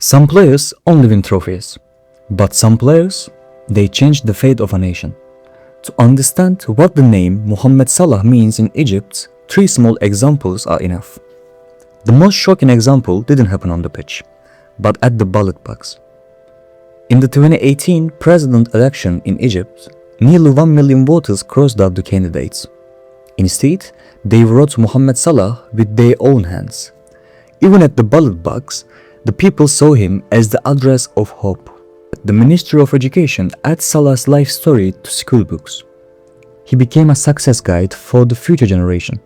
Some players only win trophies, but some players, they change the fate of a nation. To understand what the name Mohamed Salah means in Egypt, three small examples are enough. The most shocking example didn't happen on the pitch, but at the ballot box. In the 2018 president election in Egypt, nearly 1 million voters crossed out the candidates. Instead, they wrote Mohamed Salah with their own hands. Even at the ballot box, the people saw him as the address of hope. The Ministry of Education adds Salah's life story to school books. He became a success guide for the future generation.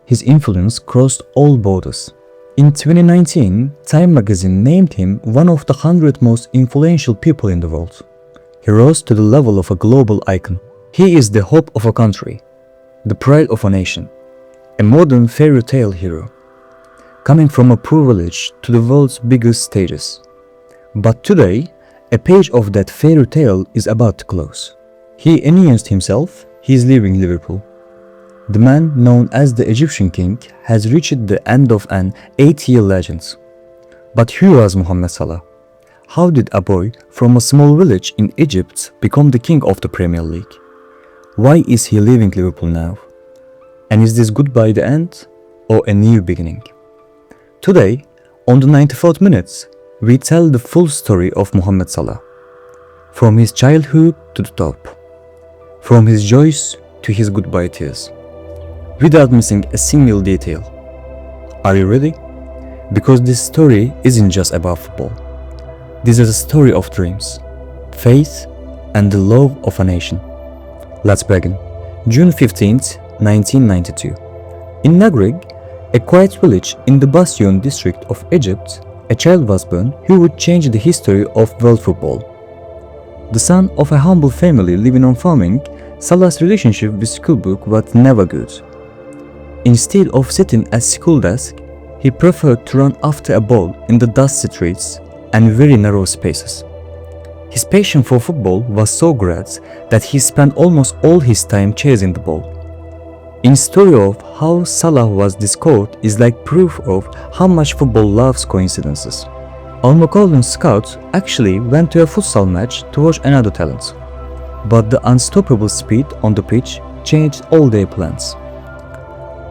His influence crossed all borders. In 2019, Time magazine named him one of the 100 most influential people in the world. He rose to the level of a global icon. He is the hope of a country, the pride of a nation, a modern fairy tale hero, coming from a poor village to the world's biggest stages. But today, a page of that fairy tale is about to close. He announced himself he is leaving Liverpool. The man known as the Egyptian king has reached the end of an 8-year legend. But who was Mohamed Salah? How did a boy from a small village in Egypt become the king of the Premier League? Why is he leaving Liverpool now? And is this goodbye the end or a new beginning? Today, on the 94th minute, we tell the full story of Mohamed Salah. From his childhood to the top. From his joys to his goodbye tears. Without missing a single detail. Are you ready? Because this story isn't just about football. This is a story of dreams, faith, and the love of a nation. Let's begin. June 15th, 1992. In Nagrig, a quiet village in the Bastion district of Egypt, a child was born who would change the history of world football. The son of a humble family living on farming, Salah's relationship with schoolbook was never good. Instead of sitting at school desk, he preferred to run after a ball in the dusty streets and very narrow spaces. His passion for football was so great that he spent almost all his time chasing the ball. In story of how Salah was discovered is like proof of how much football loves coincidences. Al-Macaulay scouts actually went to a futsal match to watch another talent, but the unstoppable speed on the pitch changed all their plans.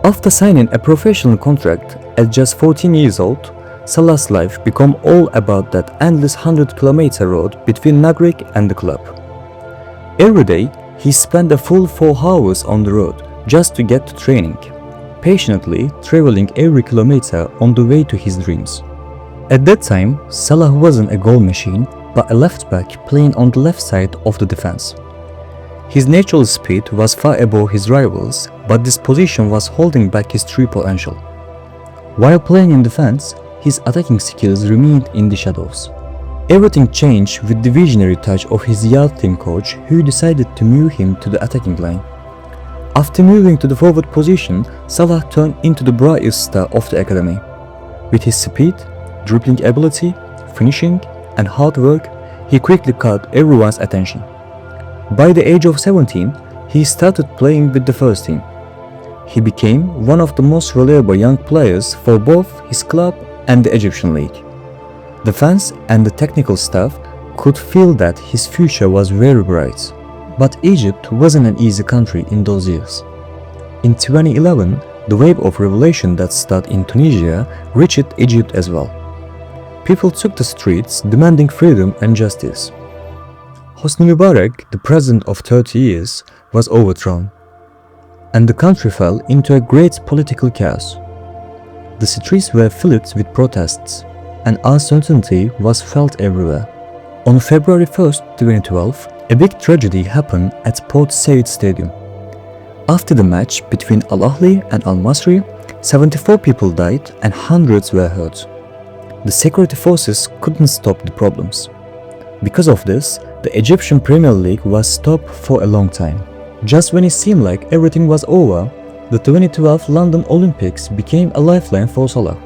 After signing a professional contract at just 14 years old, Salah's life became all about that endless 100-kilometer road between Nagrig and the club. Every day, he spent a full 4 hours on the road just to get to training, patiently traveling every kilometer on the way to his dreams. At that time, Salah wasn't a goal machine, but a left back playing on the left side of the defense. His natural speed was far above his rivals, but this position was holding back his true potential. While playing in defense, his attacking skills remained in the shadows. Everything changed with the visionary touch of his youth team coach, who decided to move him to the attacking line. After moving to the forward position, Salah turned into the brightest star of the academy. With his speed, dribbling ability, finishing, and hard work, he quickly caught everyone's attention. By the age of 17, he started playing with the first team. He became one of the most reliable young players for both his club and the Egyptian league. The fans and the technical staff could feel that his future was very bright. But Egypt wasn't an easy country in those years. In 2011, the wave of revelation that started in Tunisia reached Egypt as well. People took the streets demanding freedom and justice. Hosni Mubarak, the president of 30 years, was overthrown, and the country fell into a great political chaos. The streets were filled with protests, and uncertainty was felt everywhere. On February 1st, 2012, a big tragedy happened at Port Said Stadium. After the match between Al Ahly and Al Masry, 74 people died and hundreds were hurt. The security forces couldn't stop the problems. Because of this, the Egyptian Premier League was stopped for a long time. Just when it seemed like everything was over, the 2012 London Olympics became a lifeline for Salah.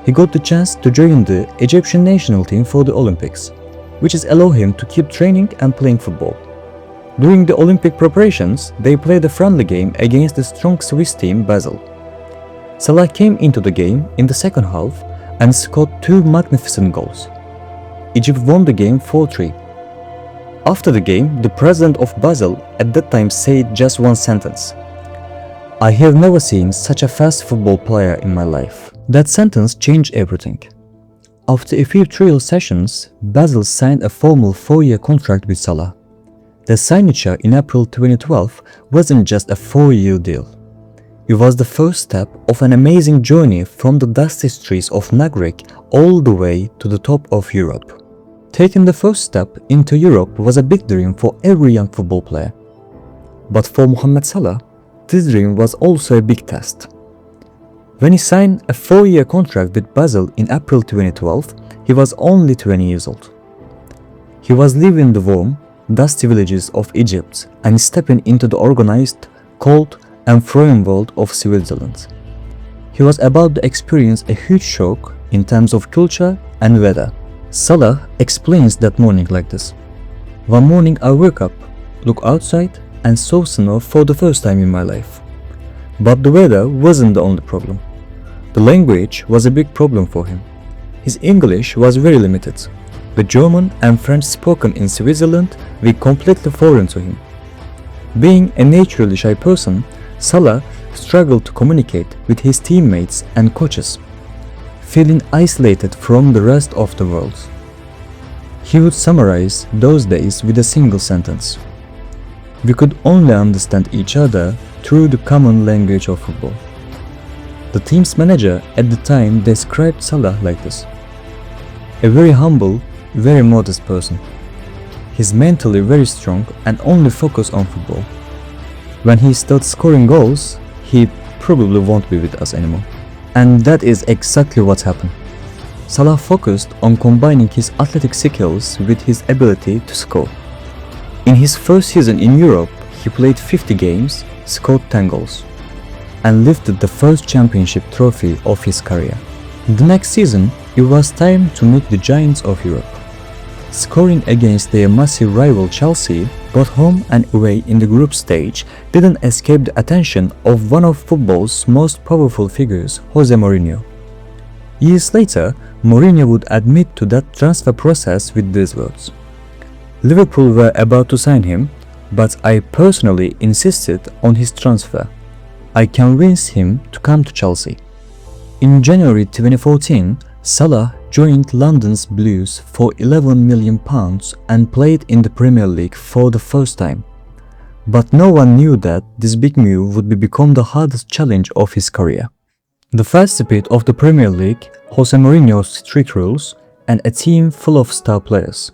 He got the chance to join the Egyptian national team for the Olympics, which is allow him to keep training and playing football. During the Olympic preparations, they played a friendly game against the strong Swiss team Basel. Salah came into the game in the second half and scored 2 magnificent goals. Egypt won the game 4-3. After the game, the president of Basel at that time said just one sentence: "I have never seen such a fast football player in my life." That sentence changed everything. After a few trial sessions, Basel signed a formal 4-year contract with Salah. The signature in April 2012 wasn't just a 4-year deal. It was the first step of an amazing journey from the dusty streets of Nagrig all the way to the top of Europe. Taking the first step into Europe was a big dream for every young football player. But for Mohamed Salah, this dream was also a big test. When he signed a 4-year contract with Basel in April 2012, he was only 20 years old. He was leaving the warm, dusty villages of Egypt and stepping into the organized, cold, and frozen world of Switzerland. He was about to experience a huge shock in terms of culture and weather. Salah explains that morning like this: "One morning I woke up, looked outside, and saw snow for the first time in my life. But the weather wasn't the only problem. The language was a big problem for him. His English was very limited. The German and French spoken in Switzerland were completely foreign to him. Being a naturally shy person, Salah struggled to communicate with his teammates and coaches, feeling isolated from the rest of the world. He would summarize those days with a single sentence: "We could only understand each other through the common language of football." The team's manager at the time described Salah like this: "A very humble, very modest person. He's mentally very strong and only focused on football. When he starts scoring goals, he probably won't be with us anymore." And that is exactly what happened. Salah focused on combining his athletic skills with his ability to score. In his first season in Europe, he played 50 games, scored 10 goals, and lifted the first championship trophy of his career. The next season, it was time to meet the giants of Europe. Scoring against their massive rival Chelsea, both home and away in the group stage, didn't escape the attention of one of football's most powerful figures, Jose Mourinho. Years later, Mourinho would admit to that transfer process with these words: "Liverpool were about to sign him, but I personally insisted on his transfer. I convinced him to come to Chelsea." In January 2014, Salah joined London's Blues for £11 million and played in the Premier League for the first time. But no one knew that this big move would become the hardest challenge of his career. The fast speed of the Premier League, Jose Mourinho's strict rules, and a team full of star players.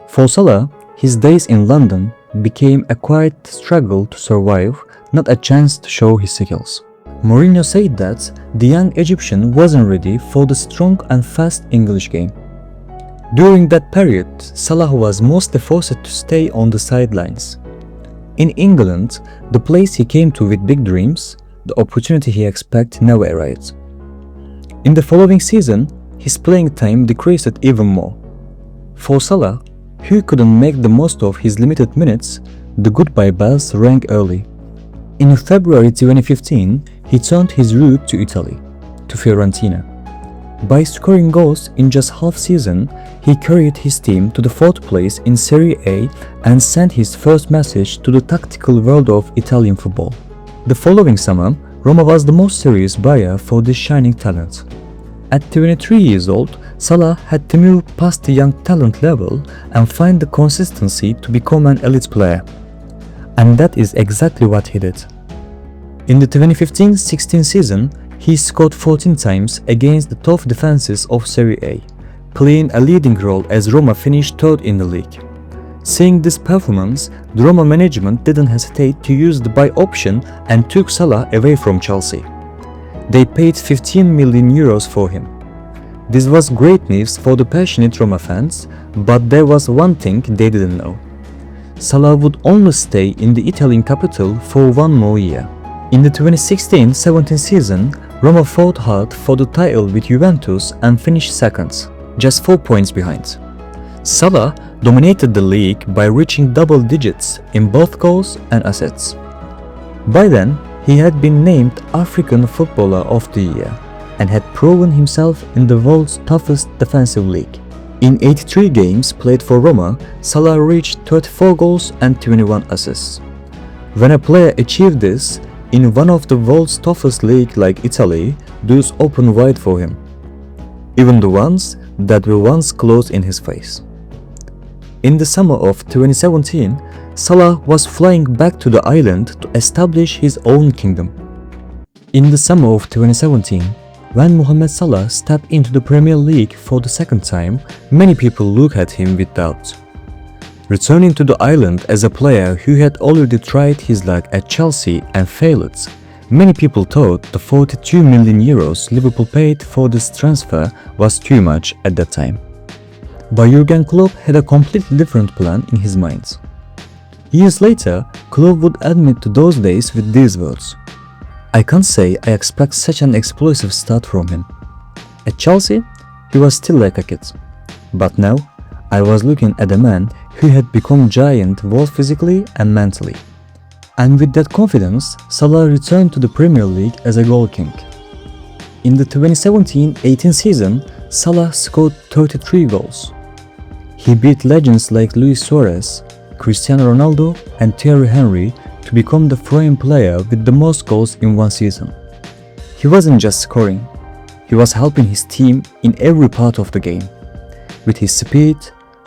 For Salah, his days in London became a quiet struggle to survive, not a chance to show his skills. Mourinho said that the young Egyptian wasn't ready for the strong and fast English game. During that period, Salah was mostly forced to stay on the sidelines. In England, the place he came to with big dreams, the opportunity he expected never arrived. In the following season, his playing time decreased even more. For Salah, who couldn't make the most of his limited minutes, the goodbye bells rang early. In February 2015, he turned his route to Italy, to Fiorentina. By scoring goals in just half season, he carried his team to the 4th place in Serie A and sent his first message to the tactical world of Italian football. The following summer, Roma was the most serious buyer for this shining talent. At 23 years old, Salah had to move past the young talent level and find the consistency to become an elite player. And that is exactly what he did. In the 2015-16 season, he scored 14 times against the tough defenses of Serie A, playing a leading role as Roma finished 3rd in the league. Seeing this performance, the Roma management didn't hesitate to use the buy option and took Salah away from Chelsea. They paid €15 million for him. This was great news for the passionate Roma fans, but there was one thing they didn't know. Salah would only stay in the Italian capital for 1 more year. In the 2016-17 season, Roma fought hard for the title with Juventus and finished 2nd, just 4 points behind. Salah dominated the league by reaching double digits in both goals and assists. By then, he had been named African Footballer of the Year and had proven himself in the world's toughest defensive league. In 83 games played for Roma, Salah reached 34 goals and 21 assists. When a player achieved this, in one of the world's toughest leagues like Italy, doors opened wide for him, even the ones that were once closed in his face. In the summer of 2017, Salah was flying back to the island to establish his own kingdom. In the summer of 2017, when Mohamed Salah stepped into the Premier League for the second time, many people looked at him with doubt. Returning to the island as a player who had already tried his luck at Chelsea and failed, many people thought the 42 million euros Liverpool paid for this transfer was too much at that time. But Jurgen Klopp had a completely different plan in his mind. Years later, Klopp would admit to those days with these words: "I can't say I expect such an explosive start from him. At Chelsea, he was still like a kid. But now, I was looking at a man who had become giant both physically and mentally." And with that confidence, Salah returned to the Premier League as a goal king. In the 2017-18 season, Salah scored 33 goals. He beat legends like Luis Suarez, Cristiano Ronaldo, and Thierry Henry to become the foreign player with the most goals in one season. He wasn't just scoring, he was helping his team in every part of the game. With his speed,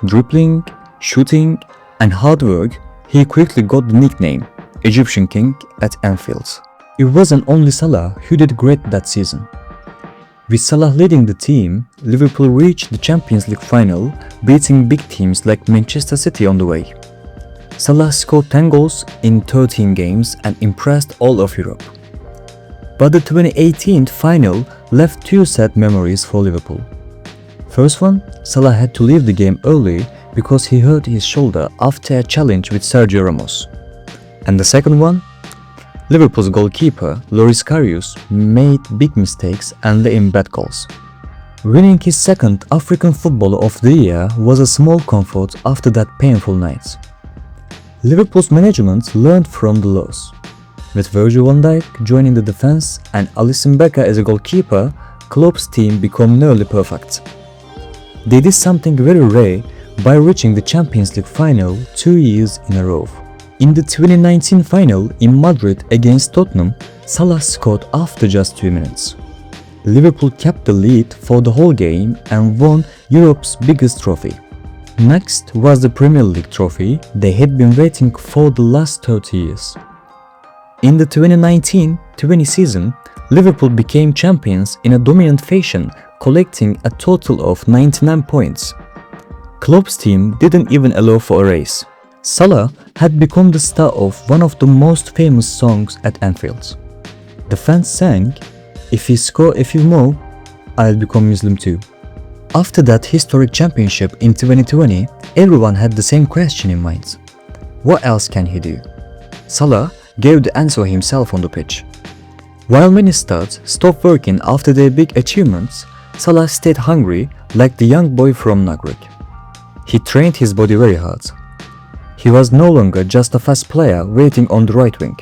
dribbling, shooting, and hard work, he quickly got the nickname Egyptian King at Anfield. It wasn't only Salah who did great that season. With Salah leading the team, Liverpool reached the Champions League final, beating big teams like Manchester City on the way. Salah scored 10 goals in 13 games and impressed all of Europe. But the 2018 final left two sad memories for Liverpool. First one, Salah had to leave the game early because he hurt his shoulder after a challenge with Sergio Ramos. And the second one, Liverpool's goalkeeper Loris Karius made big mistakes and let in bad goals. Winning his second African Footballer of the Year was a small comfort after that painful night. Liverpool's management learned from the loss. With Virgil van Dijk joining the defense and Alisson Becker as a goalkeeper, Klopp's team became nearly perfect. They did something very rare by reaching the Champions League final 2 years in a row. In the 2019 final in Madrid against Tottenham, Salah scored after just 2 minutes. Liverpool kept the lead for the whole game and won Europe's biggest trophy. Next was the Premier League trophy they had been waiting for the last 30 years. In the 2019-20 season, Liverpool became champions in a dominant fashion, collecting a total of 99 points. Klopp's team didn't even allow for a race. Salah had become the star of one of the most famous songs at Anfield. The fans sang, "If you score a few more, I'll become Muslim too." After that historic championship in 2020, everyone had the same question in mind. What else can he do? Salah gave the answer himself on the pitch. While many stars stopped working after their big achievements, Salah stayed hungry like the young boy from Nagrig. He trained his body very hard. He was no longer just a fast player waiting on the right wing.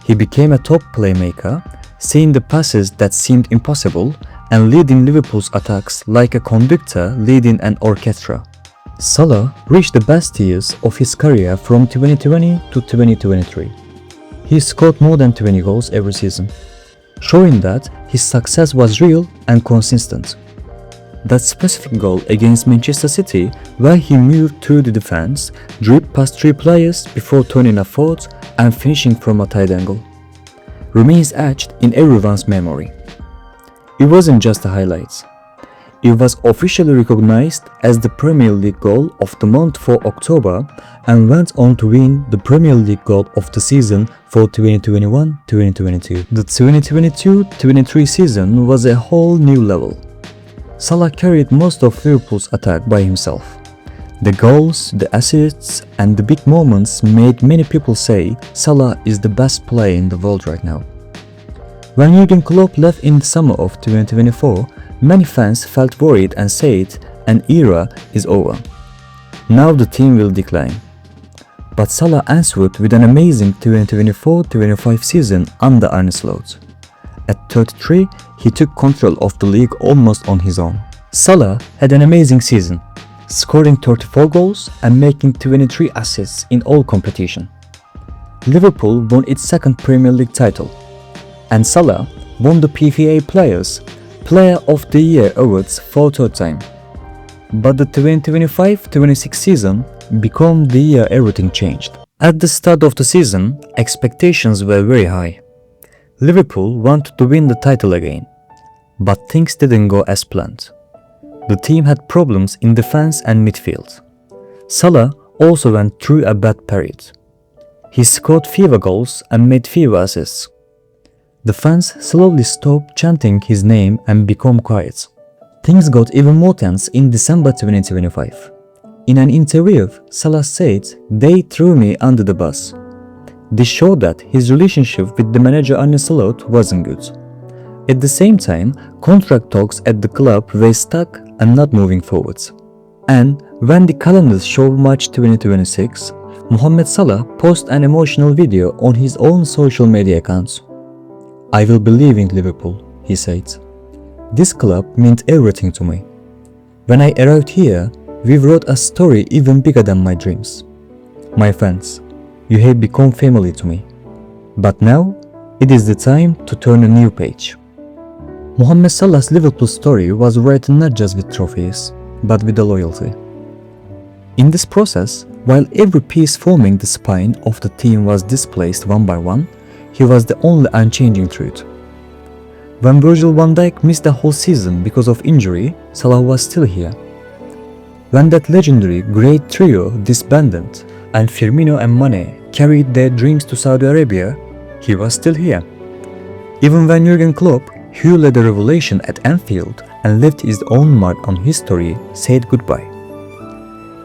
He became a top playmaker, seeing the passes that seemed impossible and leading Liverpool's attacks like a conductor leading an orchestra. Salah reached the best years of his career from 2020 to 2023. He scored more than 20 goals every season, showing that his success was real and consistent. That specific goal against Manchester City, where he moved through the defense, dribbled past 3 players before turning a forward and finishing from a tight angle, remains etched in everyone's memory. It wasn't just a highlight. It was officially recognized as the Premier League goal of the month for October and went on to win the Premier League goal of the season for 2021-2022. The 2022-23 season was a whole new level. Salah carried most of Liverpool's attack by himself. The goals, the assists, and the big moments made many people say Salah is the best player in the world right now. When Jurgen Klopp left in the summer of 2024, many fans felt worried and said an era is over. Now the team will decline. But Salah answered with an amazing 2024-25 season under Arne Slot. At 33, he took control of the league almost on his own. Salah had an amazing season. scoring 34 goals and making 23 assists in all competition. Liverpool won its second Premier League title, and Salah won the PFA Player of the Year awards for third time. But the 2025-26 season became the year everything changed. At the start of the season, expectations were very high. Liverpool wanted to win the title again, but things didn't go as planned. The team had problems in defense and midfield. Salah also went through a bad period. He scored fewer goals and made fewer assists. The fans slowly stopped chanting his name and became quiet. Things got even more tense in December 2025. In an interview, Salah said, "They threw me under the bus." This showed that his relationship with the manager Arne Slot wasn't good. At the same time, contract talks at the club were stuck and not moving forwards. And when the calendars showed March 2026, Mohamed Salah posted an emotional video on his own social media accounts. "I will be leaving Liverpool," he said. "This club meant everything to me. When I arrived here, we wrote a story even bigger than my dreams. My fans, you have become family to me. But now, it is the time to turn a new page." Mohamed Salah's Liverpool story was written not just with trophies, but with the loyalty. In this process, while every piece forming the spine of the team was displaced one by one, he was the only unchanging truth. When Virgil van Dijk missed the whole season because of injury, Salah was still here. When that legendary great trio disbanded and Firmino and Mane carried their dreams to Saudi Arabia, he was still here. Even when Jurgen Klopp, who led a revolution at Anfield and left his own mark on history, said goodbye.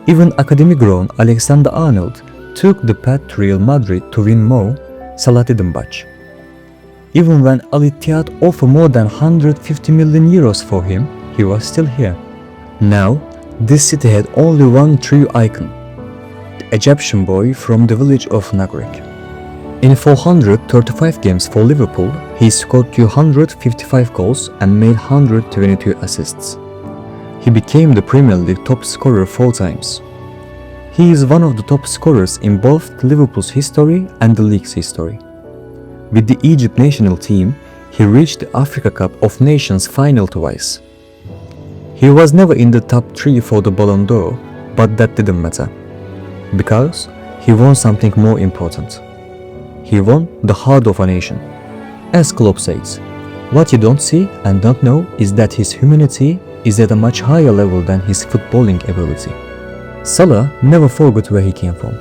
Even academy-grown Alexander-Arnold took the path to Real Madrid to win more, Salah didn't budge. Even when Al Ittihad offered more than 150 million euros for him, he was still here. Now, this city had only one true icon, the Egyptian boy from the village of Nagrig. In 435 games for Liverpool, he scored 255 goals and made 122 assists. He became the Premier League top scorer 4 times. He is one of the top scorers in both Liverpool's history and the league's history. With the Egypt national team, he reached the Africa Cup of Nations final twice. He was never in the top 3 for the Ballon d'Or, but that didn't matter, because he won something more important. He won the heart of a nation. As Klopp says, what you don't see and don't know is that his humanity is at a much higher level than his footballing ability. Salah never forgot where he came from.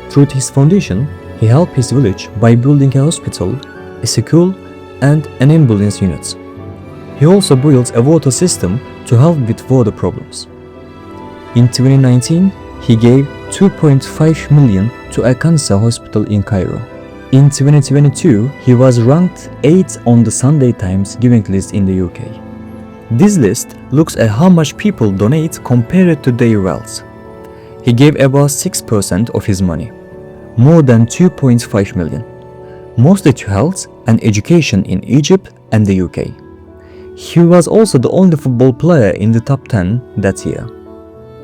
Through his foundation, he helped his village by building a hospital, a school, and an ambulance unit. He also built a water system to help with water problems. In 2019, he gave 2.5 million to a cancer hospital in Cairo. In 2022, he was ranked 8th on the Sunday Times giving list in the UK. This list looks at how much people donate compared to their wealth. He gave about 6% of his money, more than 2.5 million, mostly to health and education in Egypt and the UK. He was also the only football player in the top 10 that year.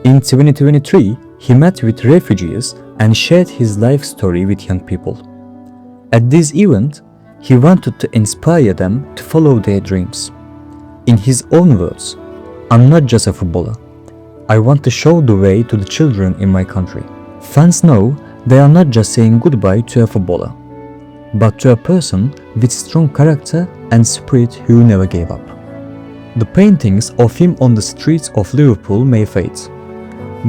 In 2023, he met with refugees and shared his life story with young people. At this event, he wanted to inspire them to follow their dreams. In his own words, "I'm not just a footballer. I want to show the way to the children in my country." Fans know they are not just saying goodbye to a footballer, but to a person with strong character and spirit who never gave up. The paintings of him on the streets of Liverpool may fade,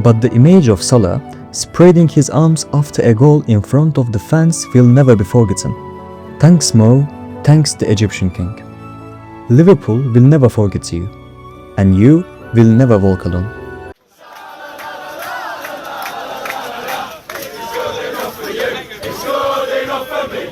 but the image of Salah spreading his arms after a goal in front of the fans will never be forgotten. Thanks Mo, thanks the Egyptian king. Liverpool will never forget you, and you will never walk alone. It's good enough for me.